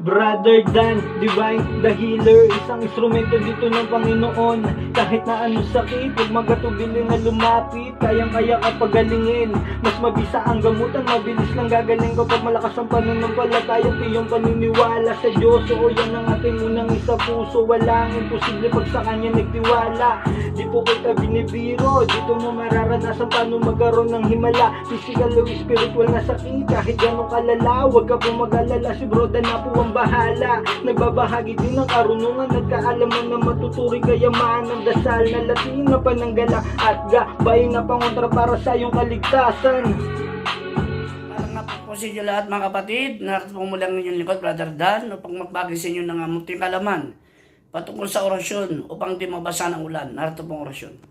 Brother Dan, Divine, the Healer, isang instrumento dito ng Panginoon. Kahit na anong sakit, huwag magatubili na lumapit, kayang-kaya ka pagalingin. Mas mabisa ang gamutan, mabilis lang gagaling kapag malakas ang pananampalataya, iyong paniniwala sa Diyos. Oo, yan ang ating unang isa puso, walang imposible pag sa Kanya nagtiwala. Di po kita binibiro, dito mo mararanasan paano magkaroon ng himala. Physical o spiritual na sakit, kahit gano'ng kalala, huwag ka pong mag-alala, si Bro Dan na po ang bahala. Nagbabahagi din ng karunungan, nagkaalaman na matuturing kayaman ng dasal na latin na pananggala at gabay na pangontra para sa iyong kaligtasan. Parang nga po sa inyo lahat mga kapatid, narito po muli ang inyong lingkod, Brother Dan, upang magbagi sa inyo ng munting kalaman patungkol sa orasyon upang di mabasa ng ulan. Narito pong orasyon.